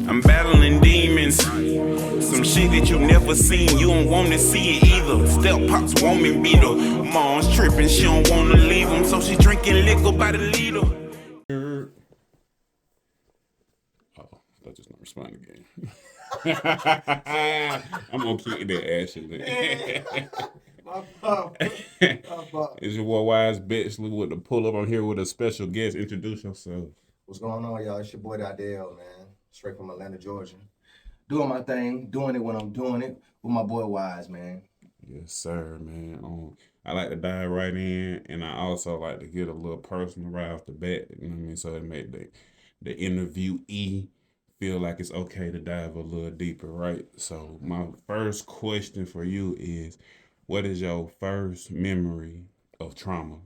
I'm battling demons. Some shit that you never seen, you don't wanna see it either. Step pops woman beater. Mom's tripping, she don't wanna leave him, so she drinking liquor by the liter. Oh, that just not respond again. I'm gonna keep that actually. My fault. My fault. It's your boy Wise Bexley with the pull up. I'm here with a special guest. Introduce yourself. What's going on, y'all? It's your boy Dowdell, man. Straight from Atlanta, Georgia. Doing my thing, doing it when I'm doing it with my boy Wise, man. Yes, sir, man. I like to dive right in, and I also like to get a little personal right off the bat. You know what I mean? So it make the interviewee feel like it's okay to dive a little deeper, right? So my first question for you is, what is your first memory of trauma?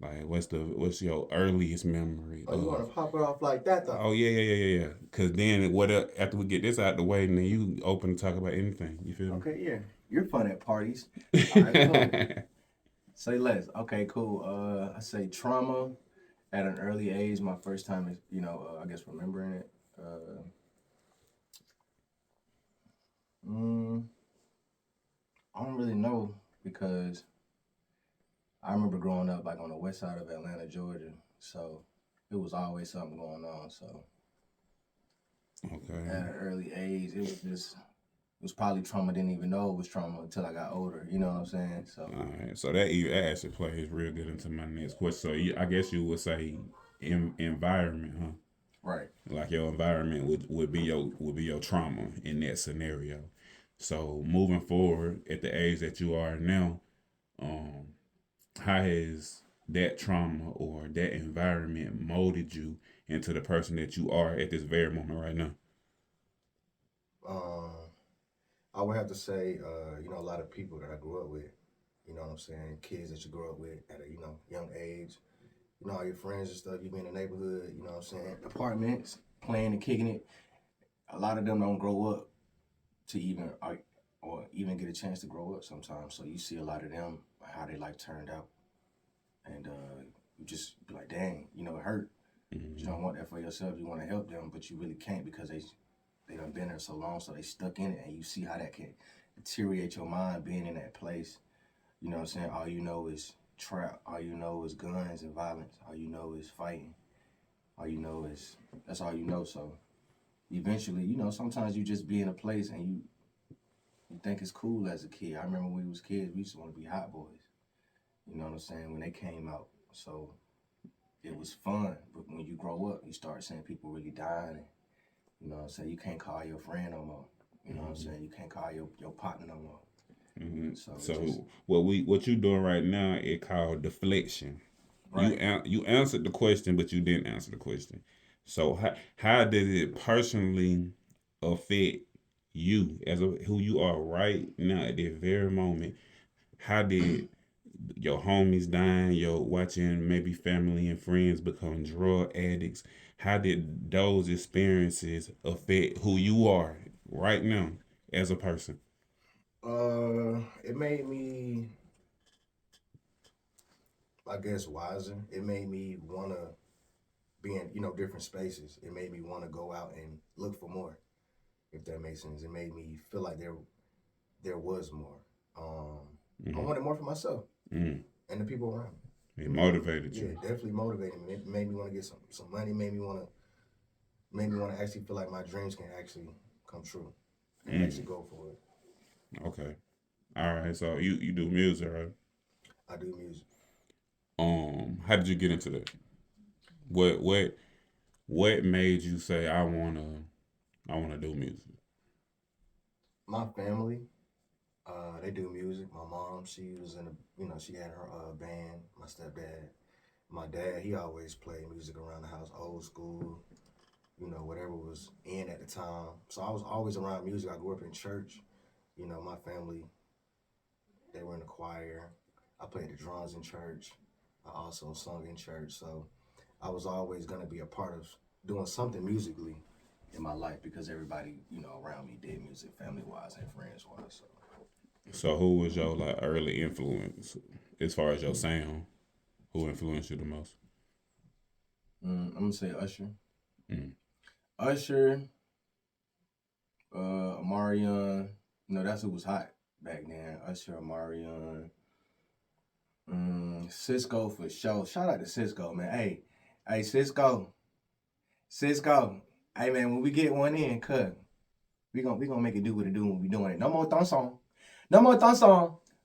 Like, what's your earliest memory Oh, you want of? to pop it off like that, though? Oh yeah. Cause then after we get this out the way, then you open to talk about anything. You feel me? Okay, yeah. You're fun at parties. All right, cool. Say less. Okay, cool. I say trauma at an early age. My first time is, I guess remembering it. I don't really know because I remember growing up like on the west side of Atlanta, Georgia. So it was always something going on. So Okay. at an early age, it was probably trauma. Didn't even know it was trauma until I got older. You know what I'm saying? So All right. So that actually plays real good into my next question. So I guess you would say environment, huh? right. Like your environment would be your trauma in that scenario. So moving forward at the age that you are now, um, how has that trauma or that environment molded you into the person that you are at this very moment right now? Um, I would have to say, a lot of people that I grew up with. You know what I'm saying? Kids that you grow up with at a young age. All your friends and stuff. You be in the neighborhood. You know what I'm saying? Apartments, playing and kicking it. A lot of them don't grow up to even or even get a chance to grow up sometimes. So you see a lot of them how their life turned out, and you just be like, dang, it hurt. Mm-hmm. You don't want that for yourself. You want to help them, but you really can't because they done been there so long, so they stuck in it, and you see how that can deteriorate your mind being in that place. You know what I'm saying? All you know is trap. All you know is guns and violence. All you know is fighting. All you know is that's all you know. So eventually, sometimes you just be in a place and you think it's cool as a kid. I remember when we was kids, we used to want to be hot boys. You know what I'm saying? When they came out. So it was fun. But when you grow up, you start seeing people really dying. And, you know what I'm saying? You can't call your friend no more. You know what I'm saying? You can't call your partner no more. Mm-hmm. So what you doing right now is called deflection. right. You answered the question, but you didn't answer the question. So how did it personally affect you as who you are right now at this very moment? How did your homies dying, your watching maybe family and friends become drug addicts? How did those experiences affect who you are right now as a person? It made me, I guess, wiser. It made me wanna be in, different spaces. It made me wanna go out and look for more, if that makes sense. It made me feel like there was more. I Mm-hmm. wanted more for myself Mm-hmm. and the people around It me. motivated Yeah, you. definitely motivated me. It made me want to get some money. Made me want to actually feel like my dreams can actually come true and actually Mm. go for it. Okay. All right. So you do music, right? I do music. How did you get into that? What what what made you say I wanna do music? My family, they do music. My mom, she was in a, she had her band. My stepdad, my dad, he always played music around the house, old school, whatever was in at the time. So I was always around music. I grew up in church. My family, they were in the choir. I played the drums in church. I also sung in church. So I was always going to be a part of doing something musically in my life because everybody, around me did music, family wise and friends wise. So So who was your like early influence as far as your sound? Who influenced you the most? I'm gonna say Usher. Mm. Usher, Amarion. That's who was hot back then. Usher, Amarion. Cisco for sure. Shout out to Cisco, man. Hey, Cisco. Hey, man, when we get one in, cut. We gonna make it do what it do when we doing it. No more thong song.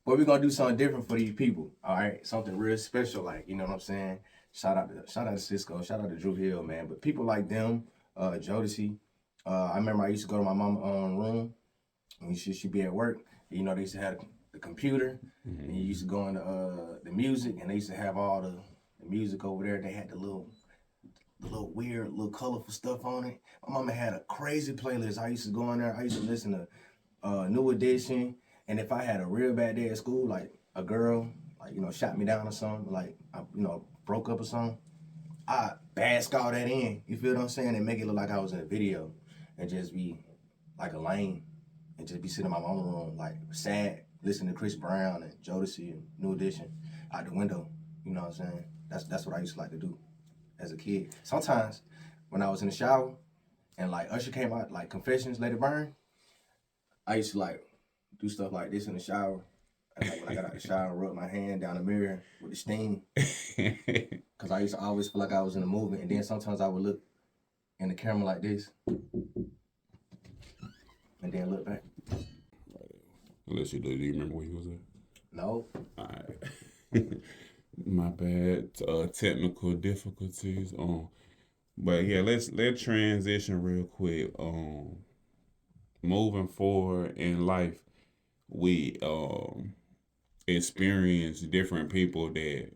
But we gonna do something different for these people. All right, something real special, like, you know what I'm saying. Shout out to Cisco. Shout out to Drew Hill, man. But people like them, Jodeci. I remember I used to go to my mama's room when she'd be at work. They used to have the computer, and you used to go into the music, and they used to have all the music over there. They had the little weird, little colorful stuff on it. My mama had a crazy playlist. I used to go in there. I used to listen to New Edition. And if I had a real bad day at school, like a girl, like, shot me down or something, like, I, broke up or something, I bask all that in. You feel what I'm saying? And make it look like I was in a video and just be like a lame and just be sitting in my mama's room, like, sad, listening to Chris Brown and Jodeci and New Edition out the window. You know what I'm saying? That's what I used to like to do as a kid. Sometimes when I was in the shower and like Usher came out, like Confessions, Let It Burn, I used to like do stuff like this in the shower. And like when I got out the shower, rub my hand down the mirror with the steam. Cause I used to always feel like I was in a movie. And then sometimes I would look in the camera like this. And then look back. Unless you do you remember where you was at? No. Alright. My bad. Technical difficulties. But yeah, let's transition real quick. Moving forward in life, we experience different people that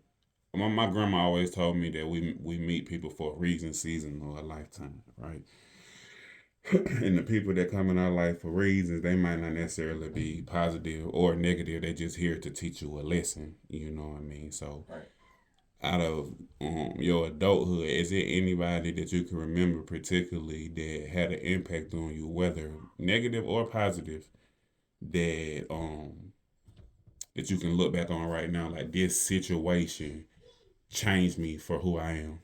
my grandma always told me that we meet people for a reason, season, or a lifetime, right? And the people that come in our life for reasons, they might not necessarily be positive or negative. They just here to teach you a lesson. You know what I mean? So, Right. out of your adulthood, is there anybody that you can remember particularly that had an impact on you, whether negative or positive, that that you can look back on right now, like this situation changed me for who I am?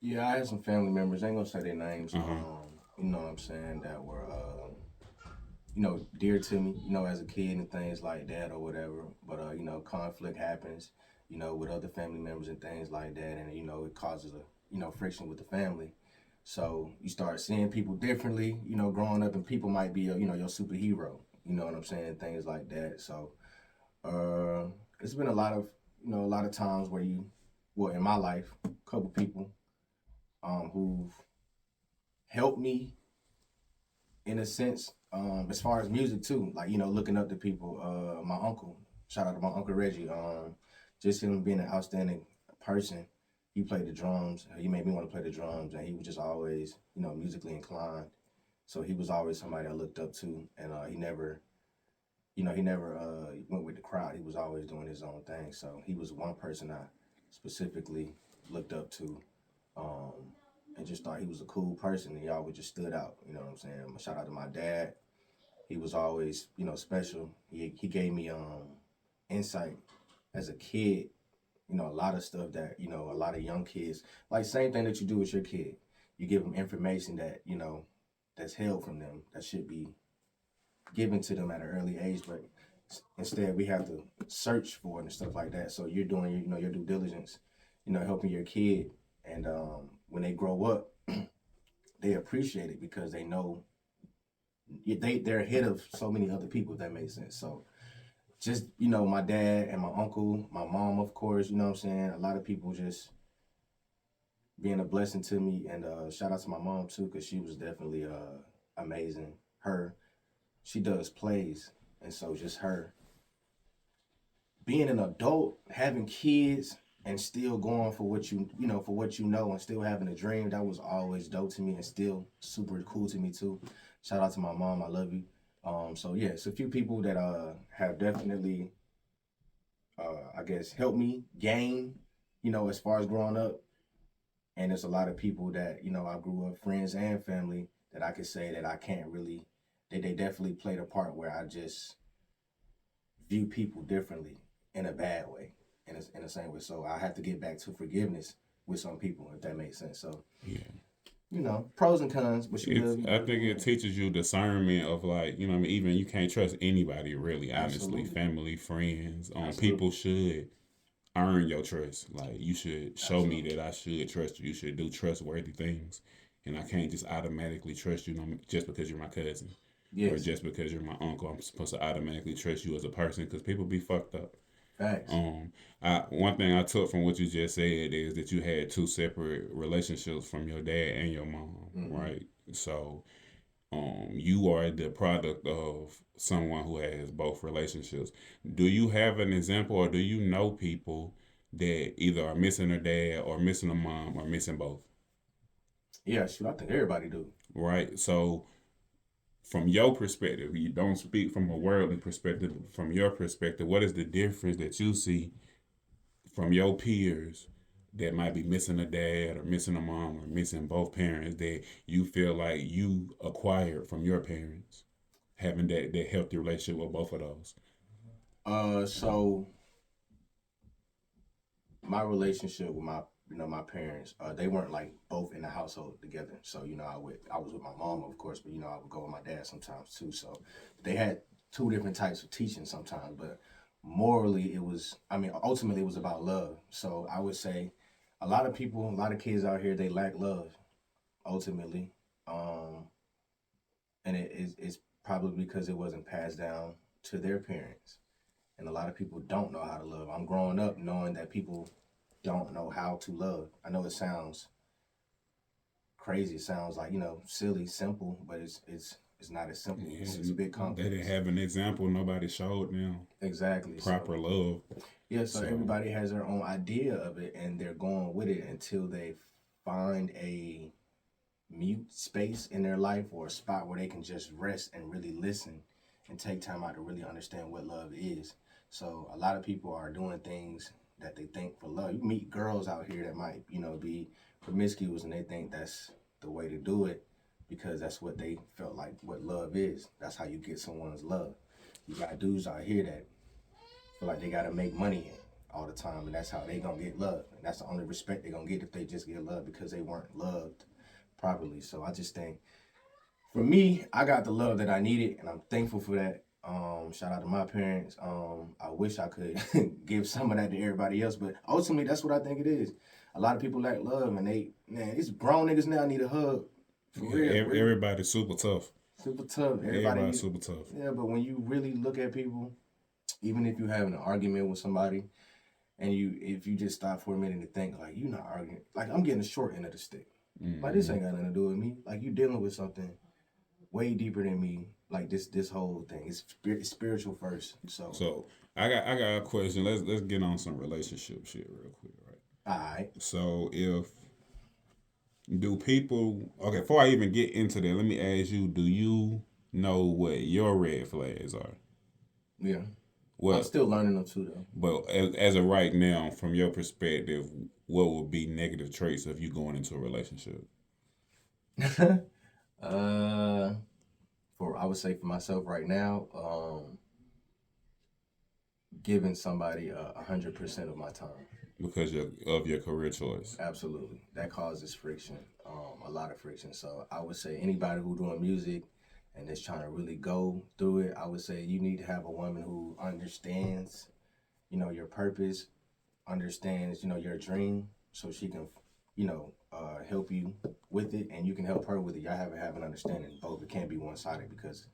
Yeah, I had some family members. I ain't gonna say their names. You know what I'm saying, that were dear to me, as a kid and things like that or whatever. But conflict happens, with other family members and things like that, and it causes a friction with the family. So you start seeing people differently, growing up, and people might be your superhero. You know what I'm saying, things like that. So it's been a lot of times where in my life, a couple people who've helped me in a sense, as far as music too, like, looking up to people. My uncle, shout out to my Uncle Reggie, just him being an outstanding person. He played the drums. He made me want to play the drums, and he was just always, musically inclined. So he was always somebody I looked up to, and he never went with the crowd. He was always doing his own thing. So he was one person I specifically looked up to, and just thought he was a cool person. He always just stood out. You know what I'm saying? Shout out to my dad. He was always, special. He gave me insight as a kid. A lot of stuff that, a lot of young kids, like same thing that you do with your kid. You give them information that, that's held from them, that should be given to them at an early age, but instead we have to search for it and stuff like that. So you're doing, your due diligence, helping your kid, and when they grow up, they appreciate it because they know they're ahead of so many other people, if that makes sense. So just, my dad and my uncle, my mom, of course, you know what I'm saying? A lot of people just being a blessing to me, and shout out to my mom too, because she was definitely amazing. She does plays, and so just her being an adult, having kids, and still going for what you know, and still having a dream, that was always dope to me, and still super cool to me too. Shout out to my mom, I love you. So yeah, it's a few people that have definitely, I guess, helped me gain, as far as growing up. And there's a lot of people that, I grew up, friends and family, that I could say that I can't really, they definitely played a part where I just view people differently in a bad way, in the same way. So I have to get back to forgiveness with some people, if that makes sense. So, yeah. pros and cons, but you live. I think it teaches you discernment of like, you know what I mean, even you can't trust anybody really, honestly. Absolutely. Family, friends, Absolutely. people should earn your trust. Like you should show me Absolutely. that I should trust you. You should do trustworthy things. And I can't just automatically trust you, just because you're my cousin. Or Yes. just because you're my uncle, I'm supposed to automatically trust you as a person because people be fucked up. Facts. One thing I took from what you just said is that you had two separate relationships from your dad and your mom, right? So, you are the product of someone who has both relationships. Do you have an example, or do you know people that either are missing a dad or missing a mom or missing both? Yeah, shoot, I think everybody do. Right. So, from your perspective, you don't speak from a worldly perspective. From your perspective, what is the difference that you see from your peers that might be missing a dad or missing a mom or missing both parents that you feel like you acquired from your parents, having that healthy relationship with both of those? So my relationship with my parents, they weren't like both in the household together. So I was with my mom, of course, but I would go with my dad sometimes too. So they had two different types of teaching sometimes, but morally ultimately it was about love. So I would say a lot of people, a lot of kids out here, they lack love ultimately, and it's probably because it wasn't passed down to their parents. And a lot of people don't know how to love. I'm growing up knowing that people don't know how to love. I know it sounds crazy. It sounds like, silly, simple, but it's not as simple. Yeah, It's a bit complex. They didn't have an example. Nobody showed them Exactly. proper love. Yeah, so everybody has their own idea of it, and they're going with it until they find a mute space in their life or a spot where they can just rest and really listen and take time out to really understand what love is. So a lot of people are doing things that they think for love. You meet girls out here that might, be promiscuous, and they think that's the way to do it because that's what they felt like what love is. That's how you get someone's love. You got dudes out here that feel like they got to make money all the time, and that's how they gonna get love. And that's the only respect they gonna get if they just get love because they weren't loved properly. So I just think, for me, I got the love that I needed, and I'm thankful for that. Shout out to my parents. I wish I could give some of that to everybody else, but ultimately, that's what I think it is. A lot of people lack love, and it's grown niggas now need a hug. For real. Everybody's super tough. Super tough. Everybody's super tough. Yeah, but when you really look at people, even if you're having an argument with somebody, and if you just stop for a minute and think, like, you're not arguing. Like, I'm getting the short end of the stick. Like, this ain't got nothing to do with me. Like, you dealing with something way deeper than me. Like, this whole thing. It's spiritual first. So I got a question. Let's get on some relationship shit real quick, right? All right. So okay, before I even get into that, let me ask you, do you know what your red flags are? Yeah. Well, I'm still learning them too, though. But as of right now, from your perspective, what would be negative traits of you going into a relationship? I would say for myself right now, giving somebody 100% of my time. Because of your career choice. Absolutely. That causes friction, a lot of friction. So I would say anybody who doing music and is trying to really go through it, I would say you need to have a woman who understands, your purpose, understands, your dream, so she can, help you with it, and you can help her with it. Y'all have to have an understanding. Both, it can't be one-sided because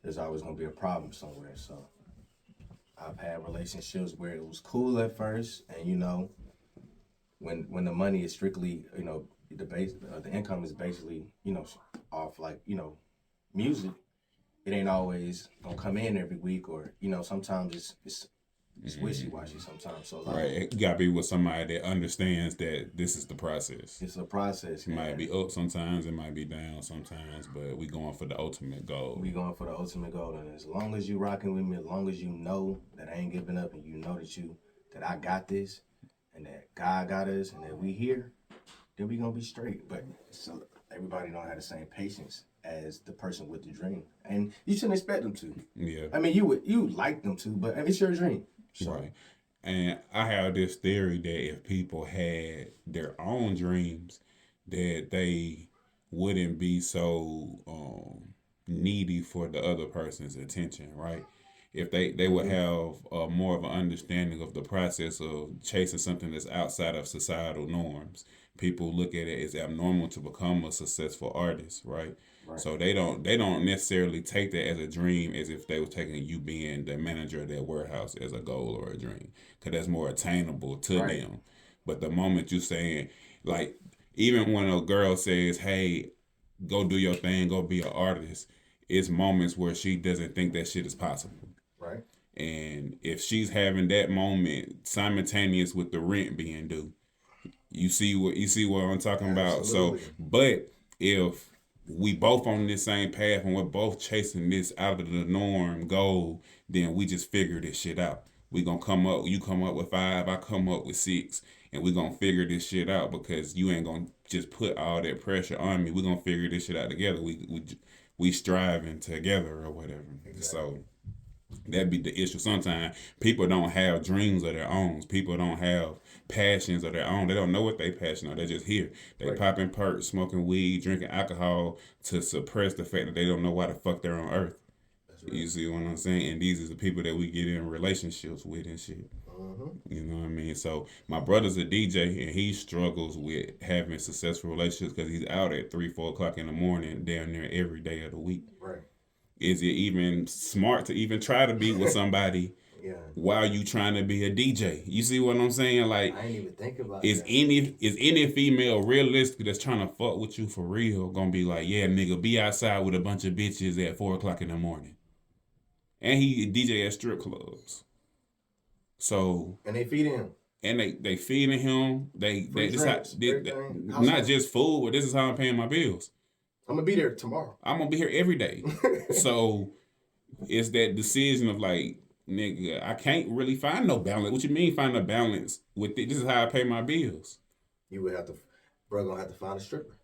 there's always going to be a problem somewhere. So I've had relationships where it was cool at first, and when the money is strictly, the income is basically, off like, music, it ain't always gonna come in every week, or sometimes it's wishy-washy sometimes. So right, you gotta be with somebody that understands that this is the process. It's a process. It might be up sometimes, it might be down sometimes, but we going for the ultimate goal. And as long as you rocking with me, as long as you know that I ain't giving up, and you know that I got this, and that God got us, and that we here, then we gonna be straight. But so everybody don't have the same patience as the person with the dream, and you shouldn't expect them to. Yeah. I mean, you like them to, but it's your dream. So. Right. And I have this theory that if people had their own dreams, that they wouldn't be so needy for the other person's attention, right? If they would have more of an understanding of the process of chasing something that's outside of societal norms. People look at it as abnormal to become a successful artist, right? Right. So they don't necessarily take that as a dream as if they were taking you being the manager of that warehouse as a goal or a dream, because that's more attainable to Right. them. But the moment you saying, like, even when a girl says, "Hey, go do your thing, go be an artist," it's moments where she doesn't think that shit is possible. Right. And if she's having that moment simultaneous with the rent being due, you see what I'm talking about. So, Absolutely. but if we both on this same path and we're both chasing this out of the norm goal, then we just figure this shit out. We gonna come up. You come up with 5, I come up with 6, and we gonna figure this shit out because you ain't gonna just put all that pressure on me. We gonna figure this shit out together. We striving together or whatever. Exactly. So that be the issue. Sometimes people don't have dreams of their own. People don't have passions of their own. They don't know what they passionate. They're just here. They Right. popping perks, smoking weed, drinking alcohol to suppress the fact that they don't know why the fuck they're on Earth. That's right. You see what I'm saying? And these is the people that we get in relationships with and shit. Mm-hmm. You know what I mean? So my brother's a DJ and he struggles with having successful relationships because he's out at 3, 4 o'clock in the morning down there every day of the week. Right. Is it even smart to even try to be with somebody Yeah. while you trying to be a DJ? You see what I'm saying? Like, I didn't even think about is that. any female realistic that's trying to fuck with you for real gonna be like, yeah, nigga, be outside with a bunch of bitches at 4 o'clock in the morning, and he DJ at strip clubs. So And they feed him. and they feeding him. Free This drinks, everything. How's not that? just food, but this is how I'm paying my bills. I'm gonna be there tomorrow. I'm gonna be here every day. So it's that decision of like, nigga, I can't really find no balance. What you mean find a balance with it? This is how I pay my bills. You would have to, bro, gonna have to find a stripper.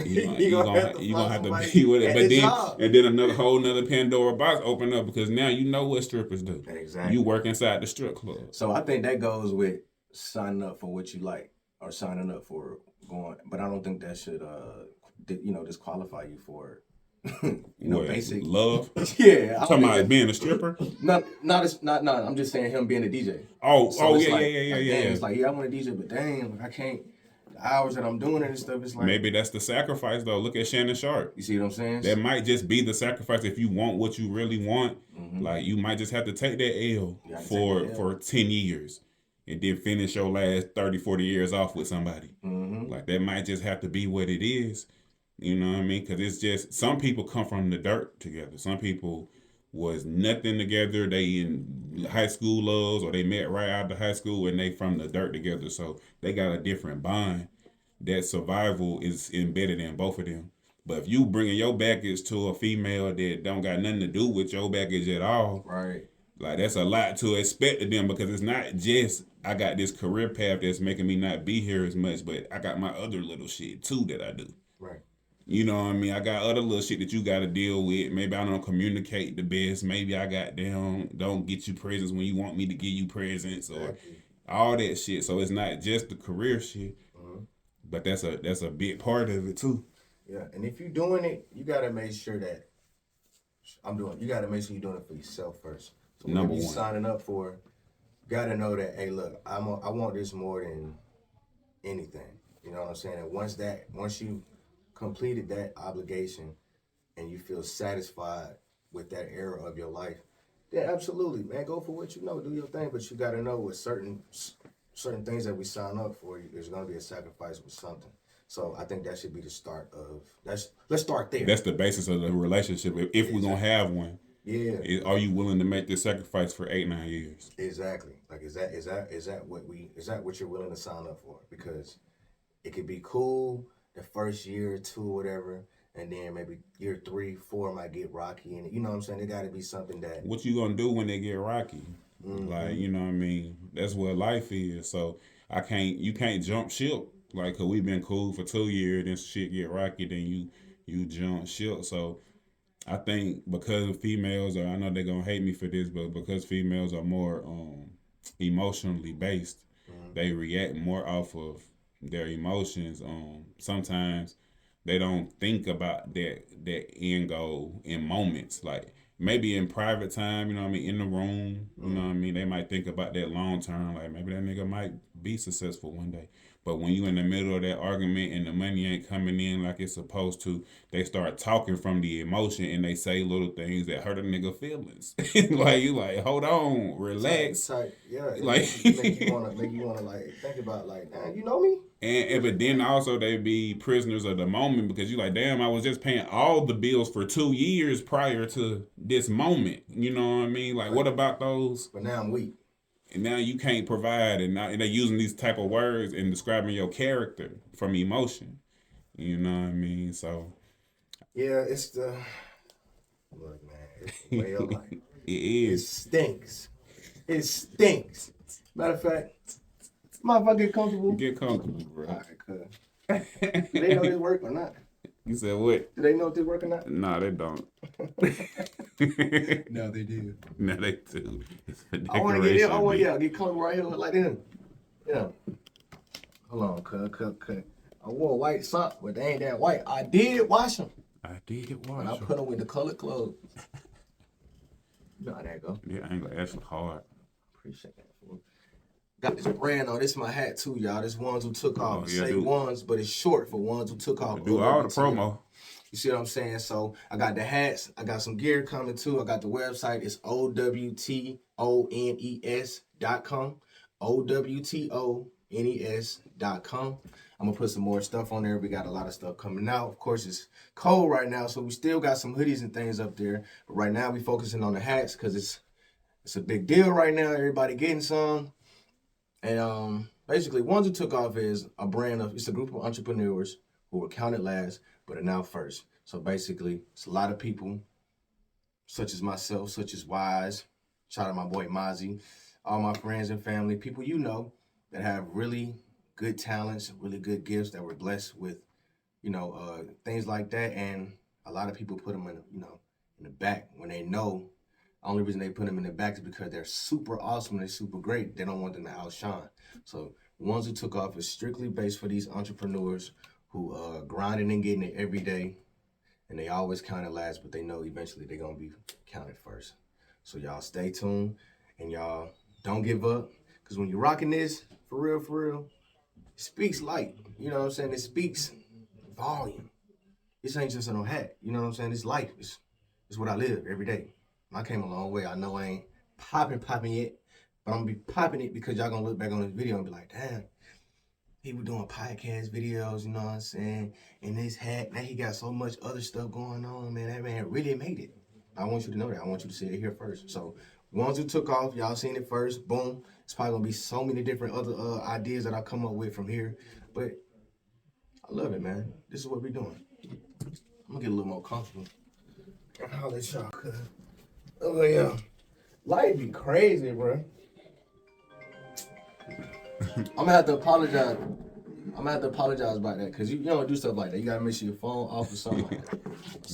You gonna have to somebody be with it. at But the then job. and then another whole nother Pandora box open up because now you know what strippers do. Exactly. You work inside the strip club. So I think that goes with signing up for what you like or signing up for going. But I don't think that should, disqualify you for, What, basic love. Yeah, I don't Talking think about that- being a stripper. not. I'm just saying him being a DJ. Oh, So it's yeah, like, yeah. dang, it's like, yeah, I want to DJ, but dang, I can't. The hours that I'm doing it and stuff, it's like, Maybe that's the sacrifice though. Look at Shannon Sharp. you see what I'm saying? That might just be the sacrifice if you want what you really want. Mhm. Like you might just have to take that L You gotta for take the L. for 10 years and then finish your last 30, 40 years off with somebody. Mhm. Like that might just have to be what it is. You know what I mean? Because it's just some people come from the dirt together. Some people was nothing together. They in high school loves or they met right out of high school and they from the dirt together. So they got a different bond. That survival is embedded in both of them. But if you bringing your baggage to a female that don't got nothing to do with your baggage at all, Right. like that's a lot to expect of them because it's not just I got this career path that's making me not be here as much, but I got my other little shit too that I do. Right. You know what I mean? I got other little shit that you got to deal with. Maybe I don't communicate the best. Maybe I got down, don't get you presents when you want me to give you presents or Exactly. all that shit. So it's not just the career shit, Mhm. but that's a big part of it too. Yeah, and if you're doing it, you gotta make sure that you gotta make sure you're doing it for yourself first. So whatever Number you're one. signing up for, you gotta know that, hey, look, I want this more than anything. You know what I'm saying? And once you completed that obligation and you feel satisfied with that era of your life, then absolutely, man, go for what you know, do your thing. But you gotta know with certain things that we sign up for, there's gonna be a sacrifice with something. So I think that should be the start of let's start there. That's the basis of the relationship. If we're gonna have one, Yeah, are you willing to make this sacrifice for 8, 9 years? exactly. Like is that what you're willing to sign up for? Because it could be cool the first year or two or whatever, and then maybe year 3, 4 might get rocky, and you know what I'm saying? There got to be something that What you gonna do when they get rocky? Mhm. Like, you know what I mean? That's what life is. So you can't jump ship. Like, cause we've been cool for 2 years, then shit get rocky, then you jump ship. So I think because females are, I know they're gonna hate me for this, but because females are more emotionally based, they react more off of their emotions. Sometimes they don't think about that end goal in moments. Like maybe in private time, you know what I mean, in the room, you know what I mean, they might think about that long term, like maybe that nigga might be successful one day. But when you in the middle of that argument and the money ain't coming in like it's supposed to, they start talking from the emotion and they say little things that hurt a nigga feelings. Like you like, hold on, relax. Yeah, it Like make you wanna like think about like, damn, you know me? and but then also they be prisoners of the moment because you like, damn, I was just paying all the bills for 2 years prior to this moment. You know what I mean? Like, what about those? But now I'm weak. And now you can't provide, and they're using these type of words and describing your character from emotion. You know what I mean? So yeah, it's the look, man. It's the way of life. it is. It stinks. It stinks. Matter of fact, motherfucker, get comfortable. Get comfortable, bro. All right, cuz. Do they know this work or not? You said what? Do they know if this work or not? Nah, they don't. No, they do. No, they do. It's a I want to get decoration, get comfortable right here like this. Yeah. Hold on, cuz. I wore a white sock, but they ain't that white. I did wash them. I did watch. And I put them with the colored clothes. You know how that go. Yeah, I ain't gonna ask hard. Appreciate that, fool. Got this brand on. This is my hat too, y'all. This ones who took off. Oh, yeah, Say dude. ones, but it's short for ones who took off. Do all the OWTO. promo. You see what I'm saying? So I got the hats. I got some gear coming too. I got the website. It's OWTONES.com. OWTONES.com. I'm going to put some more stuff on there. We got a lot of stuff coming out. Of course, it's cold right now, so we still got some hoodies and things up there. But right now, we focusing on the hats because it's a big deal right now. Everybody getting some. And basically, Ones Who Took Off is a brand of, it's a group of entrepreneurs who were counted last, but are now first. So basically, it's a lot of people, such as myself, such as Wise, shout out my boy Mozzie, all my friends and family, people you know that have really good talents, really good gifts that were blessed with, things like that. And a lot of people put them in the back when they know. The only reason they put them in the back is because they're super awesome and they're super great. They don't want them to outshine. So Ones Who Took Off is strictly based for these entrepreneurs who grinding and getting it every day. And they always counted last, but they know eventually they're going to be counted first. So y'all stay tuned and y'all don't give up. Because when you're rocking this, for real, it speaks light. You know what I'm saying? It speaks volume. This ain't just a no hat. You know what I'm saying? It's life. It's what I live every day. I came a long way. I know I ain't popping yet, but I'm going to be popping it because y'all going to look back on this video and be like, damn, he was doing podcast videos, you know what I'm saying? And this hat, now he got so much other stuff going on, man. That man really made it. I want you to know that. I want you to see it here first. So, Ones Who Took Off, y'all seen it first. Boom. It's probably going to be so many different other ideas that I come up with from here. But I love it, man. This is what we're doing. I'm going to get a little more comfortable. I'll let y'all cut. Oh, yeah. Life be crazy, bro. I'm gonna have to apologize. About that because you don't do stuff like that. You gotta make sure your phone off or something like that.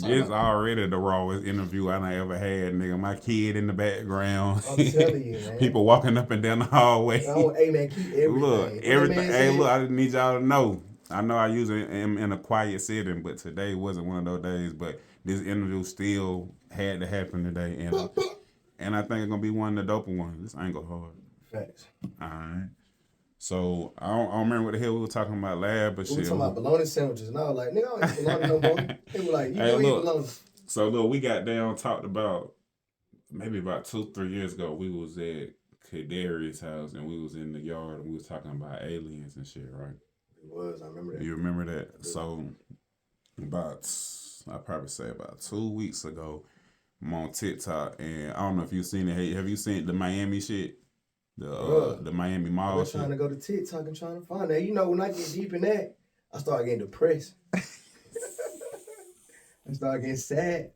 This already the rawest interview I ever had, nigga. My kid in the background. I'm telling you, man. People walking up and down the hallway. Hey, man, keep everything. Look, everything. Hey, look, I just need y'all to know. I know I usually am in a quiet setting, but today wasn't one of those days. But this interview still had to happen today, and I think it's gonna be one of the doper ones. This ain't go hard. Facts. All right. So I don't remember what the hell we were talking about last, but We were shit. talking about bologna sandwiches, and I was like, nigga, I don't eat bologna no more. They were like, you don't eat bologna. So look, we got down, talked about maybe about 2-3 years ago. We was at Kadarius' house and we was in the yard and we was talking about aliens and shit, right? It was, I remember that. You remember that? So I probably say about 2 weeks ago, I'm on TikTok and I don't know if you've seen it. Hey, have you seen the Miami shit? The Miami Mall I was trying to go to TikTok and trying to find that. You know, when I get deep in that, I start getting depressed. I start getting sad.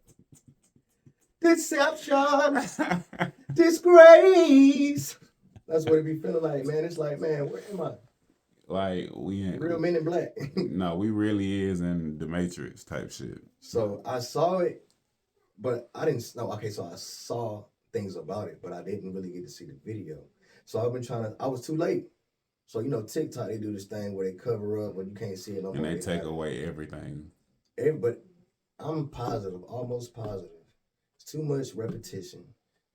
Deception, disgrace. That's what it be feeling like, man. It's like, man, where am I? Like we ain't Real Men in Black. No, we really is in the Matrix type shit. So I saw it, but I didn't know. Okay, so I saw things about it, but I didn't really get to see the video. So I've been I was too late. So, TikTok, they do this thing where they cover up, but you can't see it no more. And they take away everything. But I'm positive, almost positive. It's too much repetition,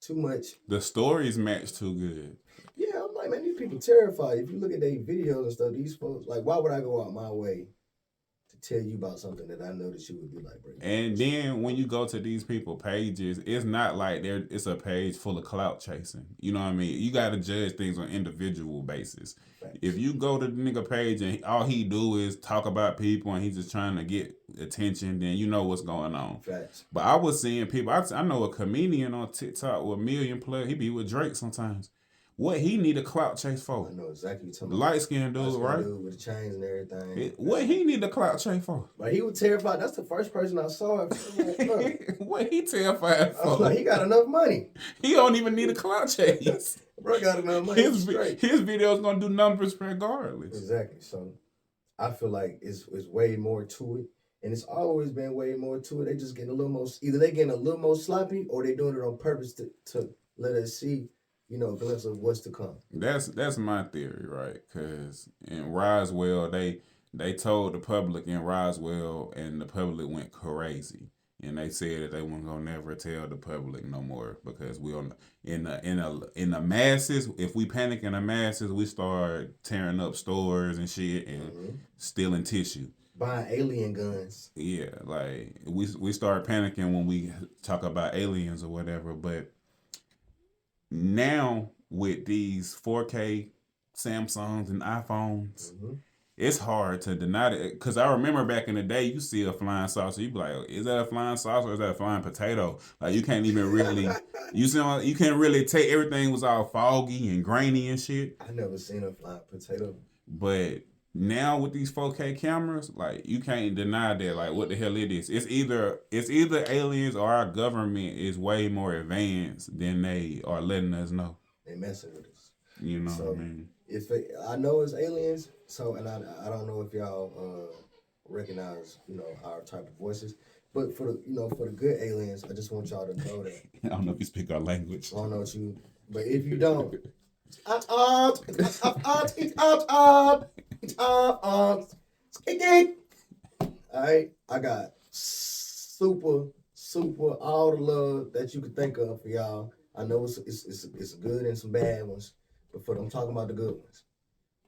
too much. The stories match too good. Yeah, I'm like, man, these people terrified. If you look at their videos and stuff, these folks, like, why would I go out my way to tell you about something that I know that you would be like, bro? And then when you go to these people pages, it's not like it's a page full of clout chasing. You know what I mean? You got to judge things on individual basis. Facts. If you go to the nigga page and all he do is talk about people and he's just trying to get attention, then you know what's going on. Facts. But I was seeing people. I know a comedian on TikTok with 1 million plus. He be with Drake sometimes. What he need a clout chase for? I know exactly what you're talking The about. light skinned dude, right? Dude with the chains and everything. What he need a clout chase for? But he was terrified. That's the first person I saw. Like, What he terrified for? I was like, he got enough money. He don't even need a clout chase. Bro got enough money. His video is gonna do numbers regardless. Exactly. So I feel like it's way more to it. And it's always been way more to it. They just getting a little more, either they getting a little more sloppy or they doing it on purpose to let us see, you know, a glimpse of what's to come. That's my theory, right? Because in Roswell, they told the public in Roswell, and the public went crazy, and they said that they weren't gonna never tell the public no more because we on in the masses. If we panic in the masses, we start tearing up stores and shit and stealing tissue. Buying alien guns. Yeah, like we start panicking when we talk about aliens or whatever, but now with these 4K Samsungs and iPhones, it's hard to deny it. Because I remember back in the day, you see a flying saucer, you be like, is that a flying saucer or is that a flying potato? Like you can't even really, you can't really take, everything was all foggy and grainy and shit. I never seen a flying potato. But now with these 4K cameras, like you can't deny that. Like what the hell it is? It's either aliens or our government is way more advanced than they are letting us know. They messing with us. You know what I mean? I know it's aliens, so and I don't know if y'all recognize, you know, our type of voices. But for the good aliens, I just want y'all to know that. I don't know if you speak our language. I don't know what you, but if you don't, alright, I got super all the love that you could think of for y'all. I know it's good and some bad ones, but I'm talking about the good ones.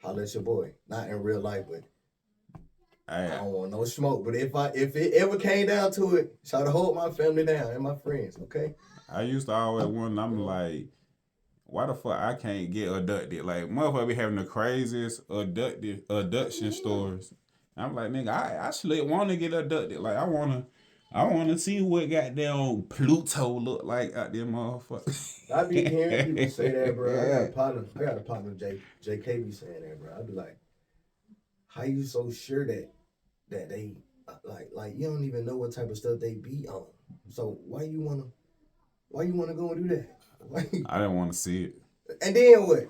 Holla at your boy, not in real life, but I don't want no smoke. But if it ever came down to it, try to hold my family down and my friends, okay? I used to always wonder, I'm like, why the fuck I can't get abducted? Like, motherfucker be having the craziest abduction stories. I'm like, nigga, I actually want to get abducted. Like, I want to see what goddamn Pluto look like out there, motherfucker. I be hearing people say that, bro. I got a partner, JK be saying that, bro. I be like, how you so sure that they like you don't even know what type of stuff they be on? So why you wanna go and do that? I didn't want to see it. And then what?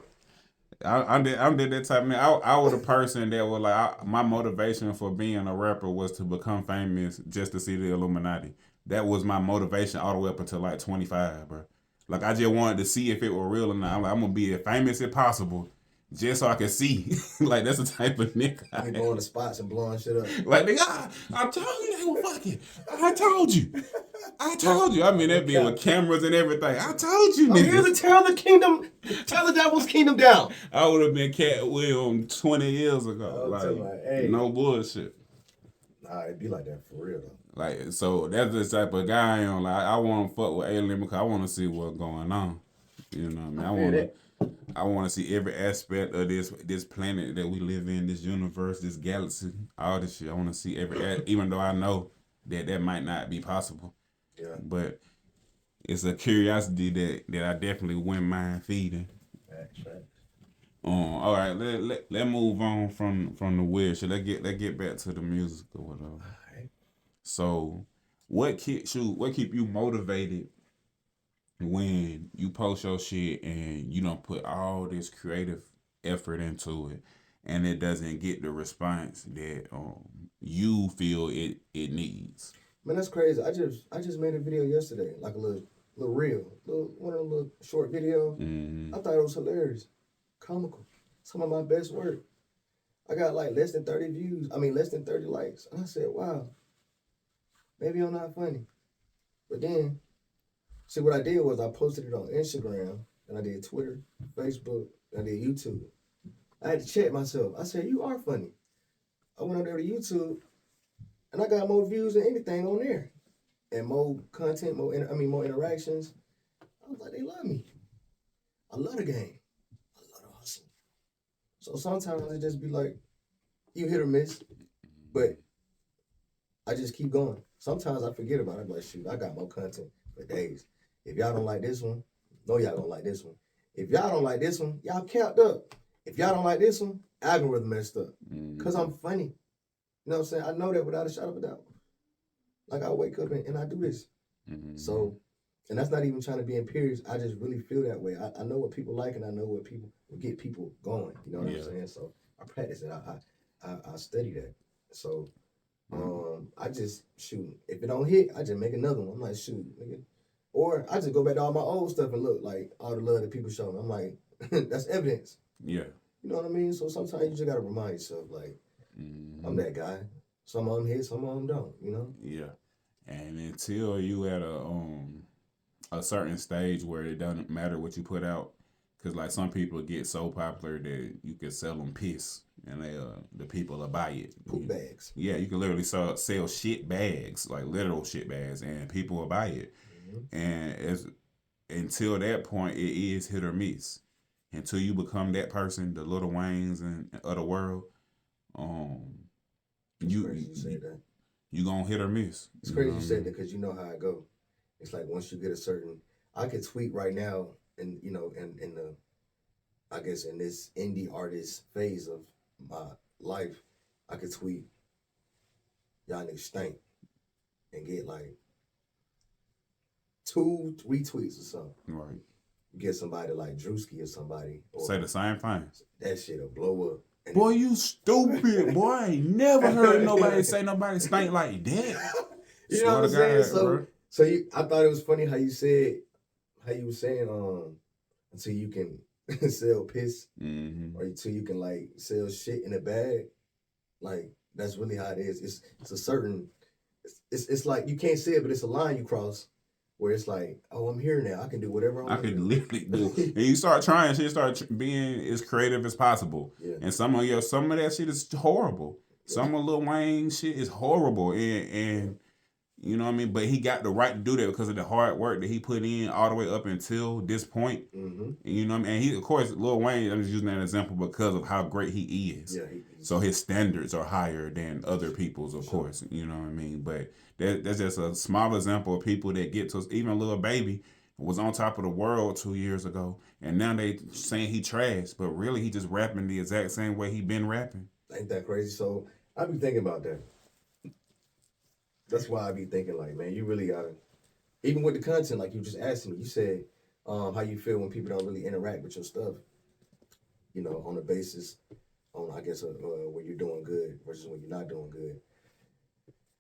I did that type of man. I was a person that was like, my motivation for being a rapper was to become famous just to see the Illuminati. That was my motivation all the way up until like 25, bro. Like I just wanted to see if it were real or not. I'm like, I'm gonna be as famous as possible just so I can see. Like that's the type of nigga. I be going to spots and blowing shit up. Like nigga, I told you they were fucking. I told you. I mean that bitch with cameras and everything. I told you, nigga. I'm here to tear the devil's kingdom down. I would have been Cat Will 20 years ago. Like, hey. No bullshit. Nah, it'd be like that for real though. Like, so that's the type of guy I am. Like, I want to fuck with alien because I want to see what's going on. You know what I mean? I want to see every aspect of this planet that we live in, this universe, this galaxy, all this shit. I want to see even though I know that might not be possible. Yeah. But it's a curiosity that I definitely wouldn't mind feeding. Facts. All right, let move on from the weird shit. Let's get back to the music or whatever. All right. So, what keep you motivated when you post your shit and you don't put all this creative effort into it, and it doesn't get the response that you feel it needs? Man, that's crazy. I just made a video yesterday, like a little reel, one of the little short videos. Mm-hmm. I thought it was hilarious, comical. Some of my best work. I got like less than 30 views. I mean, less than 30 likes. And I said, wow, maybe I'm not funny. But then, see, what I did was I posted it on Instagram, and I did Twitter, Facebook, and I did YouTube. I had to check myself. I said, you are funny. I went on there to YouTube, and I got more views than anything on there. And more content, more interactions. I was like, they love me. I love the game. I love the hustle. So sometimes it just be like, you hit or miss, but I just keep going. Sometimes I forget about it. I'm like, shoot, I got more content for days. If y'all don't like this one, no, y'all don't like this one. If y'all don't like this one, y'all capped up. If y'all don't like this one, algorithm messed up. Because I'm funny. You know what I'm saying? I know that without a shadow of a doubt. Like, I wake up and I do this. So, and that's not even trying to be imperious. I just really feel that way. I know what people like, and I know what people will get people going. You know what I'm saying? So I practice it. I study that. So I just shoot. If it don't hit, I just make another one. I'm like, shoot, nigga. Or I just go back to all my old stuff and look like all the love that people show me. I'm like, that's evidence. Yeah. You know what I mean? So sometimes you just gotta remind yourself, like, I'm that guy. Some of them hit, some of them don't. You know? Yeah. And until you at a certain stage where it doesn't matter what you put out, because like some people get so popular that you can sell them piss and the people will buy it. Poop bags. Yeah, you can literally sell shit bags, like literal shit bags, and people will buy it. And until that point, it is hit or miss. Until you become that person, the Lil Waynes and of the world, you gonna hit or miss. It's crazy you said that because you know how I go. It's like once you get a certain, I could tweet right now, and you know, in the, I guess in this indie artist phase of my life, I could tweet, y'all niggas stink, and get like 2 retweets or something. Right. Get somebody like Drewski or somebody. Or say the same thing. That shit'll blow up. And boy, you stupid. Boy, I ain't never heard nobody say nobody stink like that. You know what I'm saying? So I thought it was funny how you were saying, until you can sell piss, or until you can like sell shit in a bag. Like, that's really how it is. It's a certain, it's like, you can't say it, but it's a line you cross. Where it's like, oh, I'm here now. I can do whatever I can literally do. And you start trying shit, start being as creative as possible. Yeah. And some of that shit is horrible. Yeah. Some of Lil Wayne shit is horrible. And you know what I mean? But he got the right to do that because of the hard work that he put in all the way up until this point. And you know what I mean? And he, of course, Lil Wayne, I'm just using that example because of how great he is. Yeah, so his standards are higher than other people's, of course. You know what I mean? But that's just a small example of people that get to us. Even Lil Baby was on top of the world 2 years ago, and now they saying he trash, but really he just rapping the exact same way he been rapping. Ain't that crazy? So I be thinking about that. That's why I be thinking like, man, you really gotta, even with the content, like you just asked me, you said how you feel when people don't really interact with your stuff, you know, on the basis, I guess, when you're doing good versus when you're not doing good.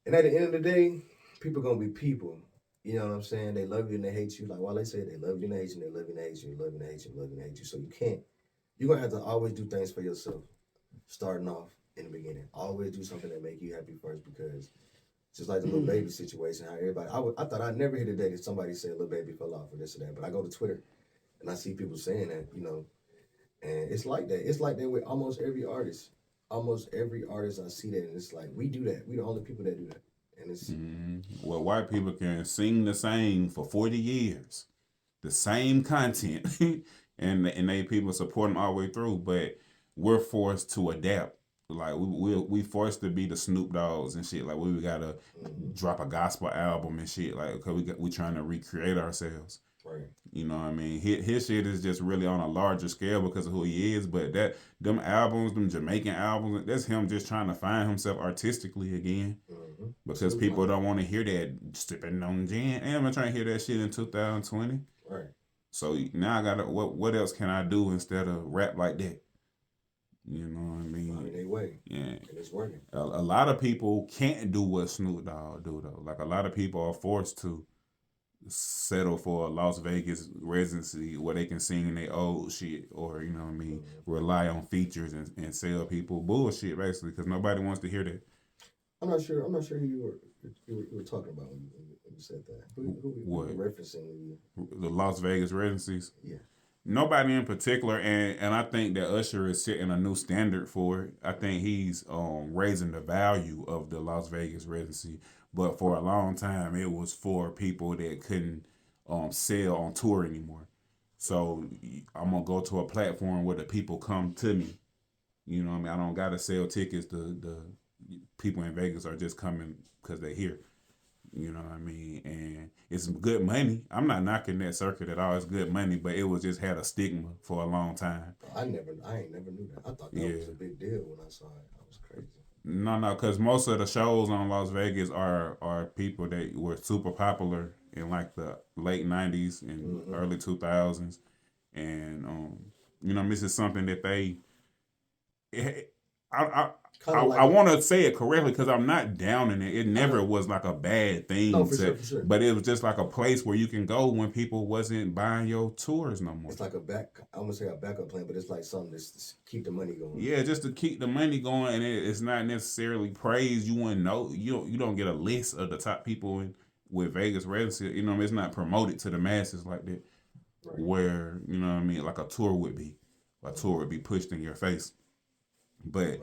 And at the end of the day, people gonna be people. You know what I'm saying? They love you and they hate you. Like while they say they love you and they hate you, they love you and they hate you, love you and they hate you, love you and they hate you. So you're gonna have to always do things for yourself, starting off in the beginning. Always do something that make you happy first, because just like the Lil Baby situation, how everybody, I thought I'd never hit a day that somebody said Lil Baby fell off or this or that, but I go to Twitter and I see people saying that, you know, and it's like that. It's like that with almost every artist. Almost every artist I see that, and it's like, we do that. We the only people that do that. And it's well, white people can sing the same for 40 years, the same content, and they people support them all the way through, but we're forced to adapt. Like we forced to be the Snoop Dogs and shit. Like we gotta drop a gospel album and shit. Like cause we trying to recreate ourselves. Right. You know what I mean? His shit is just really on a larger scale because of who he is. But them albums, them Jamaican albums, that's him just trying to find himself artistically again. Because people don't want to hear that sipping on gin. And I'm trying to hear that shit in 2020. Right. So now I gotta what else can I do instead of rap like that? You know what I mean? Find their way. Yeah. And it's working. A lot of people can't do what Snoop Dogg do though. Like a lot of people are forced to settle for a Las Vegas residency where they can sing their old shit, or you know what I mean, rely on features and sell people bullshit basically because nobody wants to hear that. I'm not sure who you were talking about when you said that? Who What? you referencing when you? The Las Vegas residencies. Yeah. Nobody in particular, and I think that Usher is setting a new standard for it. I think he's raising the value of the Las Vegas residency. But for a long time, it was for people that couldn't sell on tour anymore. So I'm gonna go to a platform where the people come to me. You know what I mean? I don't gotta sell tickets. The people in Vegas are just coming because they're here. You know what I mean? And it's good money. I'm not knocking that circuit at all. It's good money, but it was just had a stigma for a long time. I ain't never knew that. I thought that was a big deal when I saw it. That was crazy. No, because most of the shows on Las Vegas are people that were super popular in like the late '90s and early 2000s, and you know, this is something that I want to say it correctly because I'm not downing it. It never was like a bad thing. No, for sure. But it was just like a place where you can go when people wasn't buying your tours no more. It's like I'm going to say a backup plan, but it's like something to keep the money going. Yeah, just to keep the money going. And it's not necessarily praise. You wouldn't know. You don't get a list of the top people with Vegas residency. You know, it's not promoted to the masses like that. Right. Where, you know what I mean, like a tour would be. A tour would be pushed in your face. But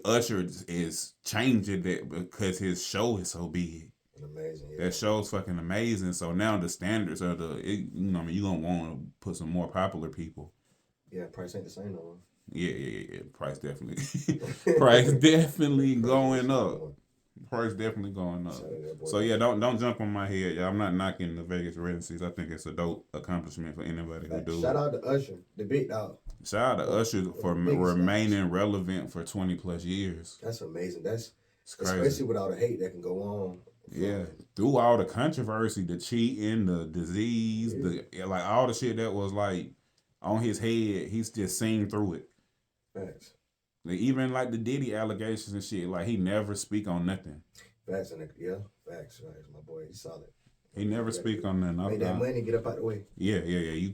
Usher is changing that because his show is so big. Amazing. Yeah. That show's fucking amazing. So now the standards are you know, I mean, you're gonna want to put some more popular people. Yeah, price ain't the same no more. Yeah. Price definitely going up. Price definitely going up. So yeah, don't jump on my head. Yeah, I'm not knocking the Vegas residencies. I think it's a dope accomplishment for anybody who do. Shout out to Usher, the big dog. Shout out to Usher for remaining relevant for 20 plus years. That's amazing. That's crazy. Especially with all the hate that can go on. Yeah, through all the controversy, the cheating, the disease, like all the shit that was like on his head, he's just seen through it. Facts. Even like the Diddy allegations and shit, like he never speak on nothing. Facts, facts. My boy, he's solid. He never speak on nothing. Made that money, get up out the way. Yeah. You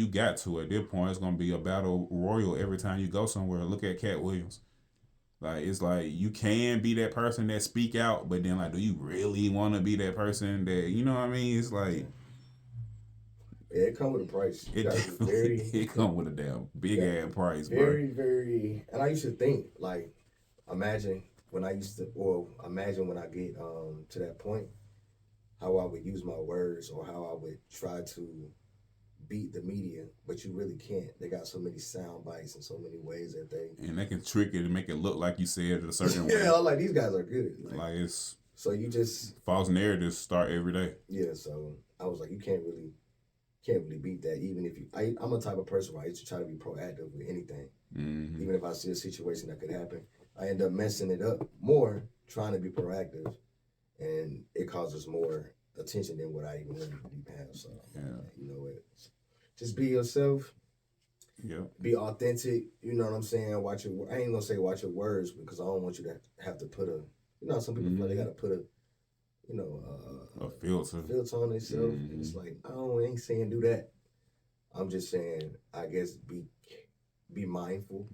got to at this point. It's gonna be a battle royal every time you go somewhere. Look at Cat Williams. Like it's like you can be that person that speak out, but then like, do you really want to be that person that you know what I mean? It's like. Yeah, it come with a price. It come with a damn big ass price, bro. Very. And I used to think like, imagine when I get to that point, how I would use my words or how I would try to beat the media, but you really can't. They got so many sound bites and so many ways that they can trick it and make it look like you said it a certain way. Yeah, I'm like these guys are good. Like it's so you just false narratives start every day. Yeah, so I was like, you can't really beat that. Even if I'm a type of person where I used to try to be proactive with anything. Mm-hmm. Even if I see a situation that could happen, I end up messing it up more trying to be proactive, and it causes more attention than what I even wanted to have. So you know what? Just be yourself. Yeah. Be authentic. You know what I'm saying? I ain't gonna say watch your words because I don't want you to have to put some people feel like they gotta put a filter on themselves. And it's like, I ain't saying do that. I'm just saying, I guess be mindful.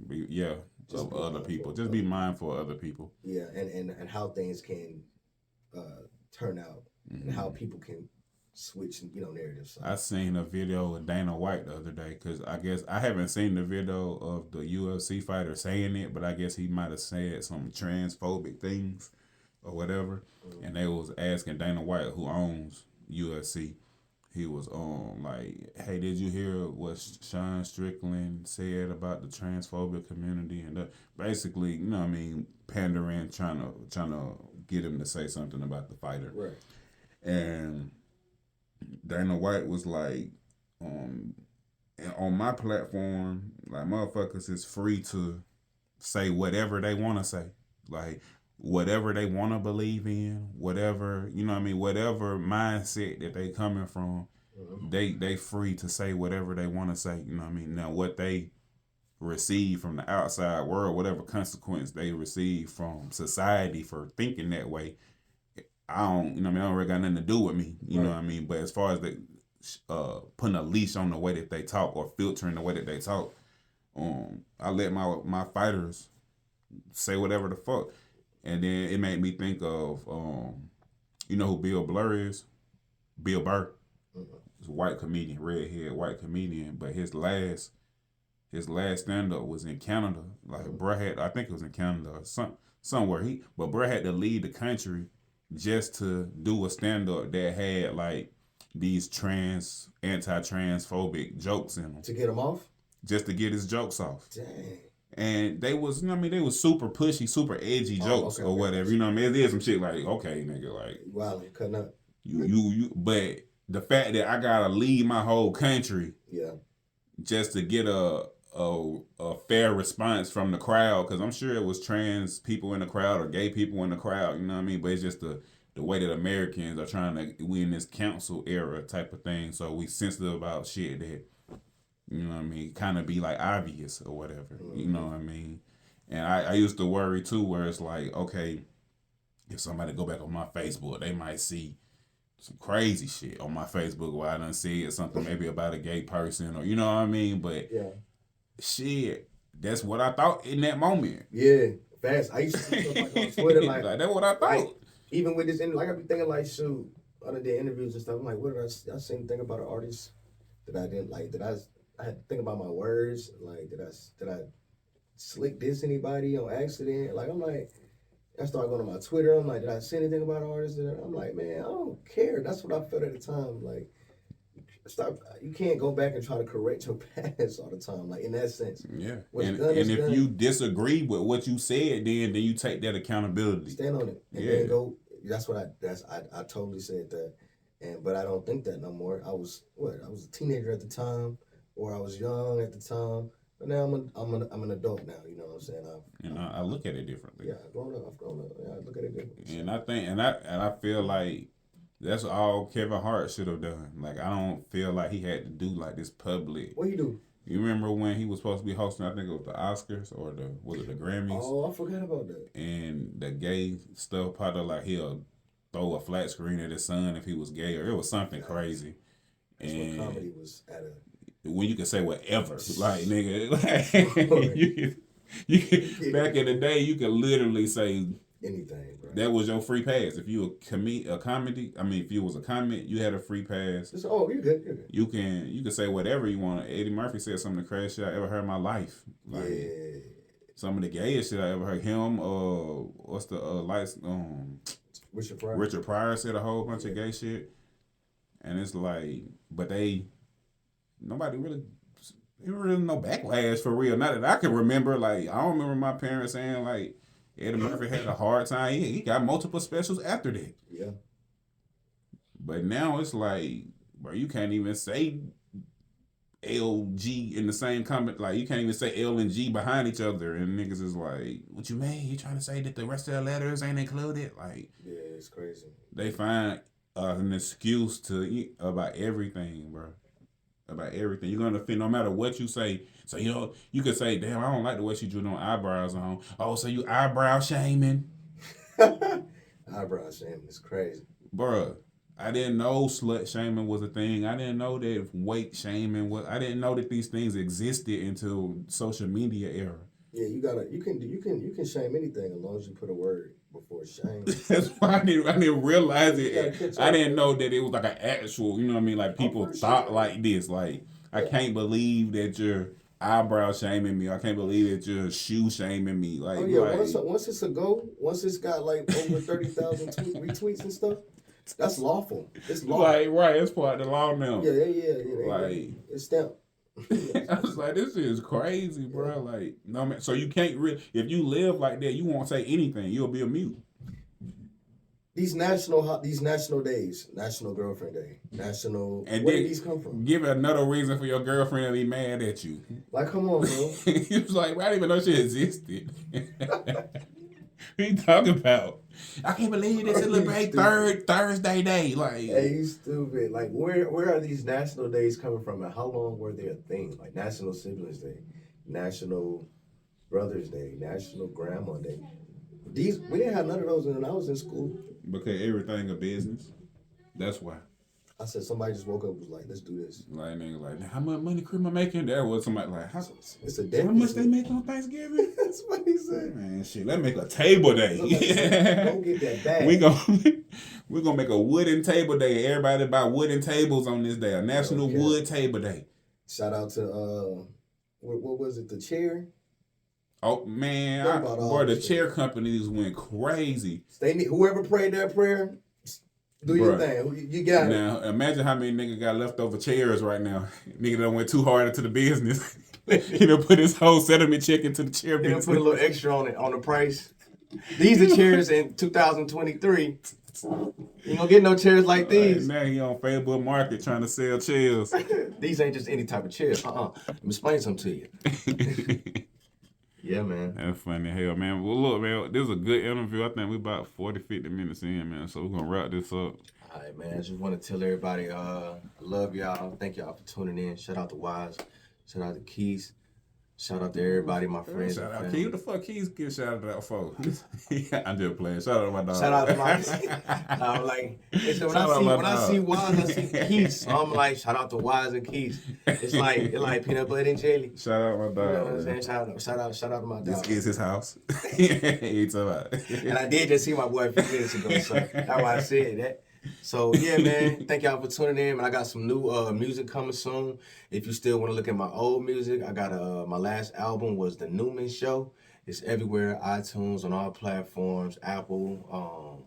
Of other people. Just be mindful of other people. Yeah, and how things can turn out and how people can switch, narratives. So. I seen a video of Dana White the other day because I guess I haven't seen the video of the UFC fighter saying it, but I guess he might have said some transphobic things or whatever. And they was asking Dana White, who owns UFC, he was like, hey, did you hear what Sean Strickland said about the transphobic community? And basically, you know what I mean, pandering, trying to get him to say something about the fighter. Right. And Dana White was like, on my platform, like motherfuckers is free to say whatever they want to say. Like, whatever they want to believe in, whatever, you know what I mean, whatever mindset that they coming from, they free to say whatever they want to say, you know what I mean? Now, what they receive from the outside world, whatever consequence they receive from society for thinking that way, I don't really got nothing to do with me, you know what I mean? But as far as the putting a leash on the way that they talk or filtering the way that they talk, I let my fighters say whatever the fuck. And then it made me think of, you know who Bill Burr is? Bill Burr. He's a white comedian, redhead white comedian. But his last stand up was in Canada. Like bruh had, I think it was in Canada or somewhere. But bruh had to leave the country just to do a stand up that had like these anti-transphobic jokes in them. To get him off? Just to get his jokes off. Dang. And they was, you know what I mean, they was super pushy, super edgy jokes or whatever. You know what I mean? It is some shit like, okay, nigga, like wow, cutting up. You but the fact that I gotta leave my whole country just to get a fair response from the crowd, because I'm sure it was trans people in the crowd or gay people in the crowd, you know what I mean? But it's just the way that Americans are trying to, we in this council era type of thing, so we sensitive about shit that, you know what I mean, kind of be like obvious or whatever, you know what I mean? And I used to worry too, where it's like, okay, if somebody go back on my Facebook, they might see some crazy shit on my Facebook where I done said something maybe about a gay person, or you know what I mean? But shit, that's what I thought in that moment. Yeah, fast. I used to see stuff like on Twitter, like that's what I thought. Like, even with this, like I be thinking like, shoot, other than interviews and stuff, I'm like, what did I say anything about an artist that I didn't like? Did I had to think about my words? Like, did I slick diss anybody on accident? Like, I'm like, I started going to my Twitter. I'm like, did I say anything about an artist? I'm like, man, I don't care. That's what I felt at the time. Like, stop. You can't go back and try to correct your past all the time. Like, in that sense. Yeah. And if you disagree with what you said, then you take that accountability. Stand on it. And then go. That's what I totally said that. But I don't think that no more. I was a teenager at the time, or I was young at the time. But now I'm an adult now. You know what I'm saying? I look at it differently. Yeah, I've grown up. Yeah, I look at it differently. And I think, and I feel like that's all Kevin Hart should have done. Like, I don't feel like he had to do like this public. What you do? You remember when he was supposed to be hosting? I think it was the Oscars or was it the Grammys? Oh, I forgot about that. And the gay stuff part of like he'll throw a flat screen at his son if he was gay, or it was something crazy. That's and when comedy was at a. When you can say whatever, like nigga, like you back in the day, you could literally say anything, bro. That was your free pass. If you a comedy, I mean, if you was a comment, you had a free pass. You're good. You're good. You can say whatever you want. Eddie Murphy said some of the craziest shit I ever heard in my life. Like, some of the gayest shit I ever heard. Him, what's the lights? Richard Pryor said a whole bunch of gay shit, and it's like, but nobody really. There really no backlash for real. Not that I can remember. Like, I don't remember my parents saying like Eddie Murphy had a hard time. He got multiple specials after that. Yeah. But now it's like, bro, you can't even say LG in the same comment. Like, you can't even say L and G behind each other. And niggas is like, what you mean? You trying to say that the rest of the letters ain't included? Like, yeah, it's crazy. They find an excuse to about everything, bro. About everything. You're gonna offend no matter what you say. So, you could say, damn, I don't like the way she drew no eyebrows on. Oh, so you eyebrow shaming? Eyebrow shaming is crazy. Bruh, I didn't know slut shaming was a thing. I didn't know that weight shaming was. I didn't know that these things existed until social media era. Yeah, you can shame anything as long as you put a word before shame. That's why I didn't realize it. I didn't know that it was like an actual, you know what I mean? Like, people thought like this. Like, I can't believe that you're eyebrow shaming me. I can't believe that you're shoe shaming me. Like, once it's a go, once it's got like over 30,000 retweets and stuff, that's lawful. It's lawful. Like, right, it's part of the law now. Yeah. Like, it's stamped. I was like, this is crazy, bro. Like, no man. So you can't really, if you live like that, you won't say anything. You'll be a mute. These national days, National Girlfriend Day, National. And where did these come from? Give it another reason for your girlfriend to be mad at you. Like, come on, bro. He was like, I didn't even know she existed. What you talking about? I can't believe they celebrate Thursday Day. Like, hey, you stupid. Like, where are these national days coming from, and how long were they a thing? Like, National Siblings Day, National Brothers Day, National Grandma Day. We didn't have none of those when I was in school. Because everything a business. That's why. I said somebody just woke up and was like, let's do this. Like, nigga, like, how much money Crema making? There was somebody like, how much they make on Thanksgiving? That's what he said. Man, shit, let's make a table day. Go get that bag. We're gonna make a wooden table day. Everybody buy wooden tables on this day. A National Wood Table Day. Shout out to what was it? The chair. Oh man, boy, the chair companies went crazy. Whoever prayed that prayer, do your thing. You got it. Now imagine how many niggas got leftover chairs right now. Nigga done went too hard into the business. He done put his whole settlement check into the chair business. He done put a little extra on the price. These are chairs in 2023. You ain't gonna get no chairs like these. Now he on Facebook Market trying to sell chairs. These ain't just any type of chairs. Let me explain something to you. Yeah, man. That's funny. Hell, man. Well, look, man, this is a good interview. I think we about 40, 50 minutes in, man. So we're going to wrap this up. All right, man. I just want to tell everybody, I love y'all. Thank y'all for tuning in. Shout out to Wise. Shout out to Keys. Shout out to everybody, my friends. Shout out. Who the fuck Keys give shout out for? I'm just playing. Shout out to my dog. Shout out to my I'm like, when I see Wise, I see Keys. So I'm like, shout out to Wise and Keys. It's like peanut butter and jelly. Shout out to my dog. You know what I'm saying? Shout out to my dog. This is his house. He talking about. And I did just see my boy a few minutes ago, so that's why I said that. So yeah, man, thank y'all for tuning in. Man, I got some new music coming soon. If you still want to look at my old music, I got my last album was The Newman Show. It's everywhere, iTunes, on all platforms, Apple,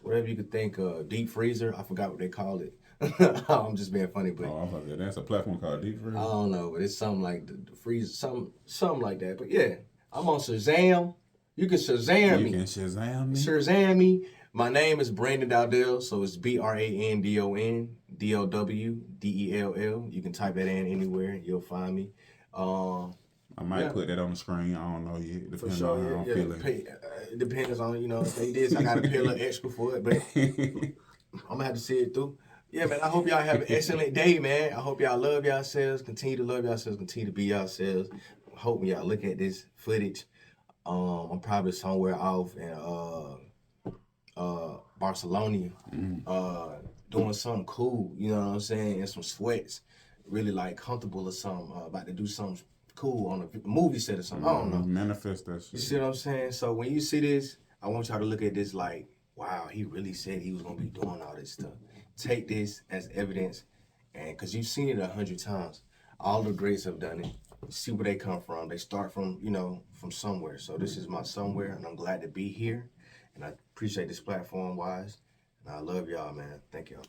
whatever you could think. Deep Freezer, I forgot what they call it. I'm just being funny, but that's a platform called Deep Freezer. I don't know, but it's something like the Freezer, something like that. But yeah, I'm on Shazam. You can Shazam me. You can Shazam me. Shazam me. My name is Brandon Dowdell, so it's BrandonDowdell. You can type that in anywhere, you'll find me. I might put that on the screen. I don't know yet. For sure, how I'm feeling. It depends on, if they did. I got to pay a little extra for it, but I'm gonna have to see it through. Yeah, man. I hope y'all have an excellent day, man. I hope y'all love yourselves. Continue to love yourselves. Continue to be yourselves. I hope when y'all look at this footage, I'm probably somewhere off in Barcelona, doing something cool, you know what I'm saying, and some sweats, really like comfortable or something, about to do something cool on a movie set or something. I don't know. Manifest that shit. You see what I'm saying? So when you see this, I want y'all to look at this like, wow, he really said he was gonna be doing all this stuff. Take this as evidence, and because you've seen it 100 times. All the greats have done it. See where they come from. They start from, from somewhere. So this is my somewhere, and I'm glad to be here. And I appreciate this platform, Wise. And I love y'all, man. Thank y'all.